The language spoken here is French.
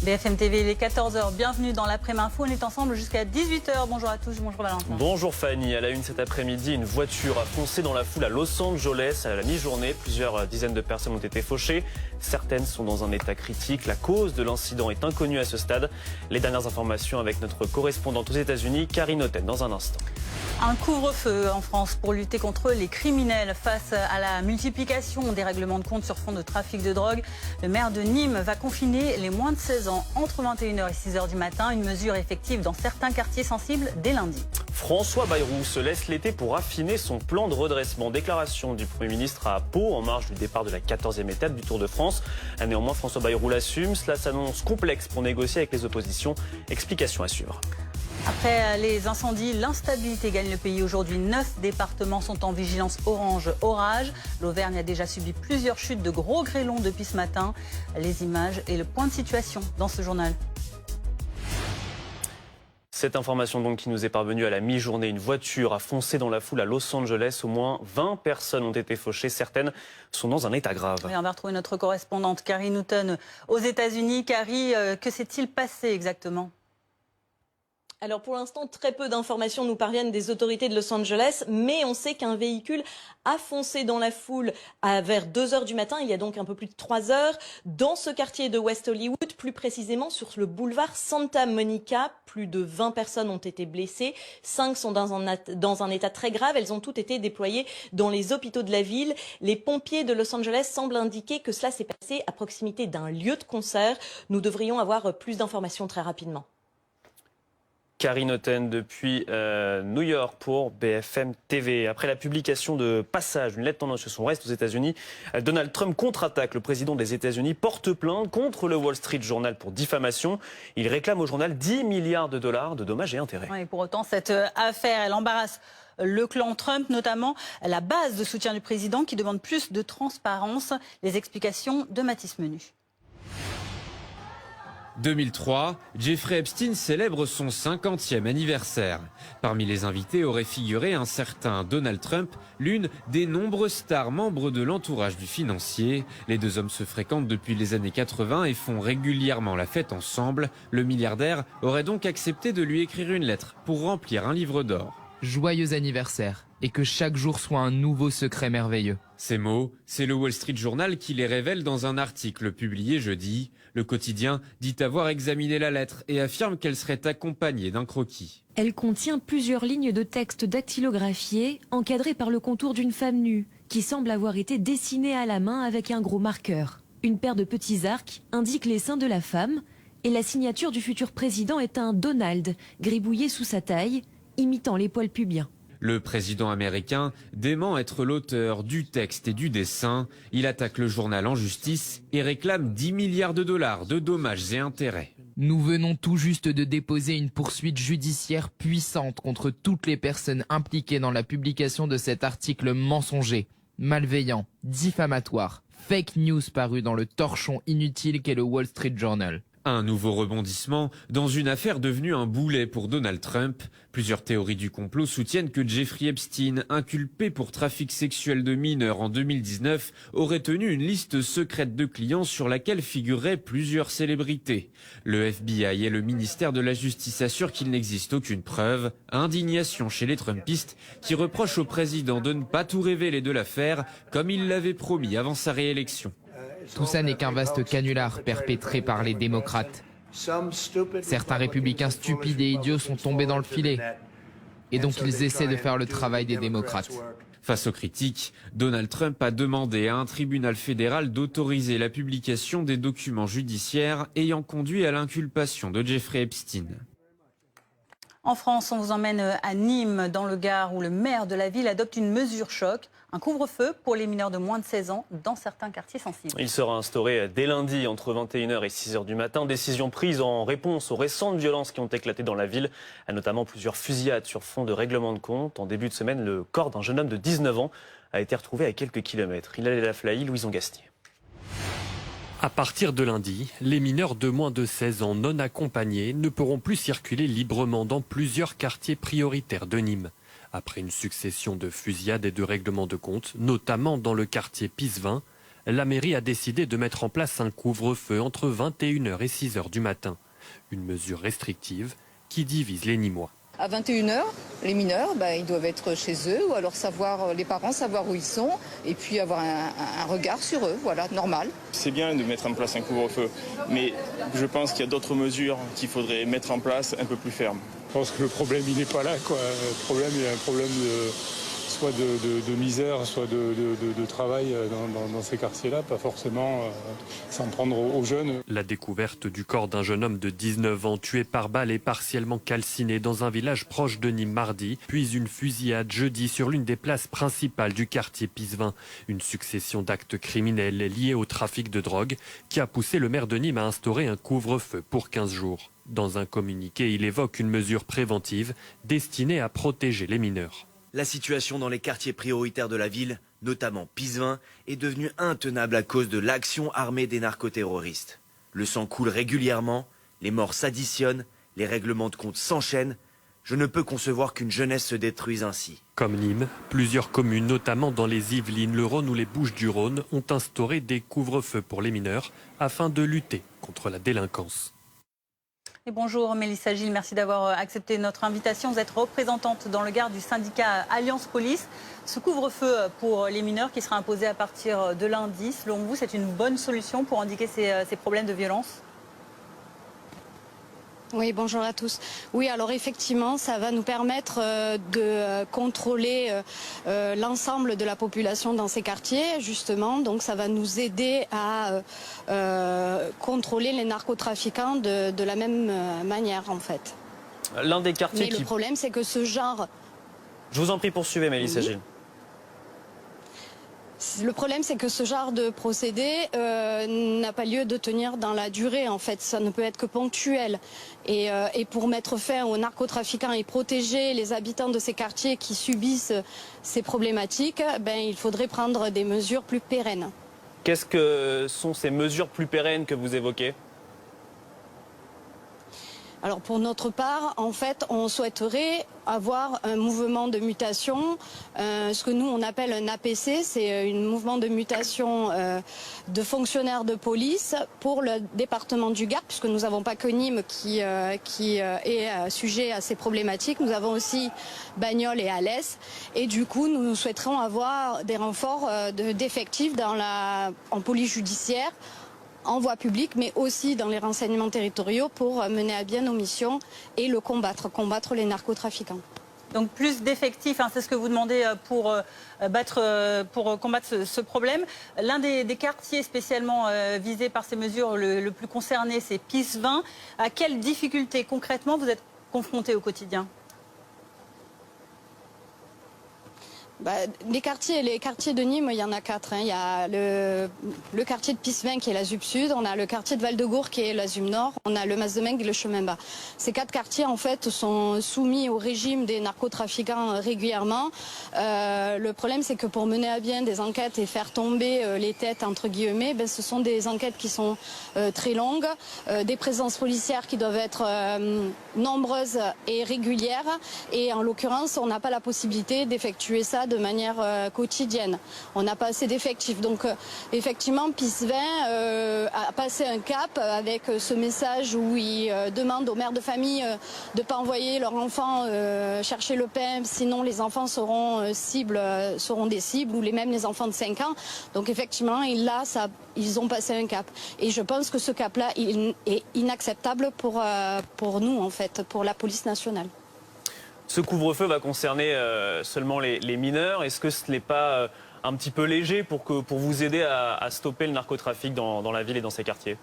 BFM TV, il est 14 h. Bienvenue dans l'après-midi info. On est ensemble jusqu'à 18 h. Bonjour à tous, bonjour Valentin. Bonjour Fanny. À la une cet après-midi, une voiture a foncé dans la foule à Los Angeles à la mi-journée. Plusieurs dizaines de personnes ont été fauchées. Certaines sont dans un état critique. La cause de l'incident est inconnue à ce stade. Les dernières informations avec notre correspondante aux États-Unis, Karine Oten, dans un instant. Un couvre-feu en France pour lutter contre les criminels face à la multiplication des règlements de compte sur fond de trafic de drogue. Le maire de Nîmes va confiner les moins de 16 ans entre 21 h et 6 h du matin. Une mesure effective dans certains quartiers sensibles dès lundi. François Bayrou se laisse l'été pour affiner son plan de redressement. Déclaration du Premier ministre à Pau en marge du départ de la 14e étape du Tour de France. Néanmoins, François Bayrou l'assume. Cela s'annonce complexe pour négocier avec les oppositions. Explication à suivre. Après les incendies, l'instabilité gagne le pays aujourd'hui. 9 départements sont en vigilance orange orage. L'Auvergne a déjà subi plusieurs chutes de gros grêlons depuis ce matin. Les images et le point de situation dans ce journal. Cette information donc qui nous est parvenue à la mi-journée. Une voiture a foncé dans la foule à Los Angeles. Au moins 20 personnes ont été fauchées. Certaines sont dans un état grave. Oui, on va retrouver notre correspondante Karine Oten aux États-Unis. Carrie, que s'est-il passé exactement ? Alors pour l'instant, très peu d'informations nous parviennent des autorités de Los Angeles, mais on sait qu'un véhicule a foncé dans la foule vers 2 h du matin, il y a donc un peu plus de 3 heures, dans ce quartier de West Hollywood, plus précisément sur le boulevard Santa Monica. Plus de 20 personnes ont été blessées, 5 sont dans un état très grave, elles ont toutes été déployées dans les hôpitaux de la ville. Les pompiers de Los Angeles semblent indiquer que cela s'est passé à proximité d'un lieu de concert. Nous devrions avoir plus d'informations très rapidement. Karine Oten depuis New York pour BFM TV. Après la publication de Passage, une lettre tendance sur son reste aux États-Unis, Donald Trump contre-attaque. Le président des États-Unis porte plainte contre le Wall Street Journal pour diffamation. Il réclame au journal 10 milliards de dollars de dommages et intérêts. Oui, pour autant, cette affaire, elle embarrasse le clan Trump, notamment la base de soutien du président qui demande plus de transparence. Les explications de Mathis Menu. 2003, Jeffrey Epstein célèbre son 50e anniversaire. Parmi les invités aurait figuré un certain Donald Trump, l'une des nombreuses stars membres de l'entourage du financier. Les deux hommes se fréquentent depuis les années 80 et font régulièrement la fête ensemble. Le milliardaire aurait donc accepté de lui écrire une lettre pour remplir un livre d'or. Joyeux anniversaire, et que chaque jour soit un nouveau secret merveilleux. Ces mots, c'est le Wall Street Journal qui les révèle dans un article publié jeudi. Le quotidien dit avoir examiné la lettre et affirme qu'elle serait accompagnée d'un croquis. Elle contient plusieurs lignes de texte dactylographiées, encadrées par le contour d'une femme nue, qui semble avoir été dessinée à la main avec un gros marqueur. Une paire de petits arcs indique les seins de la femme, et la signature du futur président est un Donald, gribouillé sous sa taille, imitant les poils pubiens. Le président américain dément être l'auteur du texte et du dessin. Il attaque le journal en justice et réclame 10 milliards de dollars de dommages et intérêts. Nous venons tout juste de déposer une poursuite judiciaire puissante contre toutes les personnes impliquées dans la publication de cet article mensonger, malveillant, diffamatoire, fake news paru dans le torchon inutile qu'est le Wall Street Journal. Un nouveau rebondissement dans une affaire devenue un boulet pour Donald Trump. Plusieurs théories du complot soutiennent que Jeffrey Epstein, inculpé pour trafic sexuel de mineurs en 2019, aurait tenu une liste secrète de clients sur laquelle figureraient plusieurs célébrités. Le FBI et le ministère de la Justice assurent qu'il n'existe aucune preuve. Indignation chez les Trumpistes qui reprochent au président de ne pas tout révéler de l'affaire comme il l'avait promis avant sa réélection. Tout ça n'est qu'un vaste canular perpétré par les démocrates. Certains républicains stupides et idiots sont tombés dans le filet. Et donc ils essaient de faire le travail des démocrates. Face aux critiques, Donald Trump a demandé à un tribunal fédéral d'autoriser la publication des documents judiciaires ayant conduit à l'inculpation de Jeffrey Epstein. En France, on vous emmène à Nîmes, dans le Gard, où le maire de la ville adopte une mesure choc, un couvre-feu pour les mineurs de moins de 16 ans dans certains quartiers sensibles. Il sera instauré dès lundi entre 21 h et 6 h du matin. Décision prise en réponse aux récentes violences qui ont éclaté dans la ville, notamment plusieurs fusillades sur fond de règlement de compte. En début de semaine, le corps d'un jeune homme de 19 ans a été retrouvé à quelques kilomètres. Il allait la Flaï, Louison Gastier. À partir de lundi, les mineurs de moins de 16 ans non accompagnés ne pourront plus circuler librement dans plusieurs quartiers prioritaires de Nîmes. Après une succession de fusillades et de règlements de compte, notamment dans le quartier Pisevin, la mairie a décidé de mettre en place un couvre-feu entre 21h et 6h du matin. Une mesure restrictive qui divise les Nîmois. À 21h, les mineurs, ils doivent être chez eux ou alors les parents savoir où ils sont et puis avoir un regard sur eux, voilà, normal. C'est bien de mettre en place un couvre-feu, mais je pense qu'il y a d'autres mesures qu'il faudrait mettre en place un peu plus fermes. Je pense que le problème, il n'est pas là, quoi. Le problème, il y a un problème soit de misère, soit de travail dans ces quartiers-là, pas forcément s'en prendre aux jeunes. La découverte du corps d'un jeune homme de 19 ans tué par balle et partiellement calciné dans un village proche de Nîmes mardi, puis une fusillade jeudi sur l'une des places principales du quartier Pisevin. Une succession d'actes criminels liés au trafic de drogue qui a poussé le maire de Nîmes à instaurer un couvre-feu pour 15 jours. Dans un communiqué, il évoque une mesure préventive destinée à protéger les mineurs. La situation dans les quartiers prioritaires de la ville, notamment Pisevin, est devenue intenable à cause de l'action armée des narcoterroristes. Le sang coule régulièrement, les morts s'additionnent, les règlements de compte s'enchaînent. Je ne peux concevoir qu'une jeunesse se détruise ainsi. Comme Nîmes, plusieurs communes, notamment dans les Yvelines, le Rhône ou les Bouches-du-Rhône, ont instauré des couvre-feux pour les mineurs afin de lutter contre la délinquance. Et bonjour Mélissa Gilles, merci d'avoir accepté notre invitation. Vous êtes représentante dans le Gard du syndicat Alliance Police. Ce couvre-feu pour les mineurs qui sera imposé à partir de lundi, selon vous, c'est une bonne solution pour endiguer ces problèmes de violence ? Oui, bonjour à tous. Oui, alors effectivement, ça va nous permettre de contrôler l'ensemble de la population dans ces quartiers, justement. Donc ça va nous aider à contrôler les narcotrafiquants de la même manière, en fait. L'un des quartiers Mais le problème, c'est que ce genre... Je vous en prie, poursuivez, Mélissa Gilles. Le problème, c'est que ce genre de procédé n'a pas lieu de tenir dans la durée, en fait. Ça ne peut être que ponctuel. Et pour mettre fin aux narcotrafiquants et protéger les habitants de ces quartiers qui subissent ces problématiques, il faudrait prendre des mesures plus pérennes. Qu'est-ce que sont ces mesures plus pérennes que vous évoquez ? Alors pour notre part, en fait, on souhaiterait avoir un mouvement de mutation, ce que nous on appelle un APC, c'est un mouvement de mutation de fonctionnaires de police pour le département du Gard, puisque nous n'avons pas que Nîmes qui est sujet à ces problématiques, nous avons aussi Bagnols et Alès, et du coup nous souhaiterons avoir des renforts d'effectifs en police judiciaire, en voie publique, mais aussi dans les renseignements territoriaux pour mener à bien nos missions et combattre les narcotrafiquants. Donc plus d'effectifs, c'est ce que vous demandez pour combattre ce problème. L'un des quartiers spécialement visés par ces mesures, le plus concerné, c'est Pisevin. À quelles difficultés concrètement vous êtes confrontés au quotidien ? Les quartiers de Nîmes, il y en a 4. Il y a le quartier de Pisevin qui est la ZUP Sud, on a le quartier de Val-de-Gour qui est la ZUM Nord, on a le Mas-de-Meng et le Chemin Bas. Ces 4 quartiers en fait sont soumis au régime des narcotrafiquants régulièrement. Le problème c'est que pour mener à bien des enquêtes et faire tomber les têtes entre guillemets, ce sont des enquêtes qui sont très longues, des présences policières qui doivent être nombreuses et régulières. Et en l'occurrence, on n'a pas la possibilité d'effectuer ça de manière quotidienne. On n'a pas assez d'effectifs. Donc effectivement, Pisevin a passé un cap avec ce message où il demande aux mères de famille de ne pas envoyer leurs enfants chercher le pain, sinon les enfants seront des cibles, ou même les enfants de 5 ans. Donc effectivement, ils ont passé un cap. Et je pense que ce cap-là est inacceptable pour nous, en fait, pour la police nationale. Ce couvre-feu va concerner seulement les mineurs. Est-ce que ce n'est pas un petit peu léger pour vous aider à stopper le narcotrafic dans la ville et dans ces quartiers ?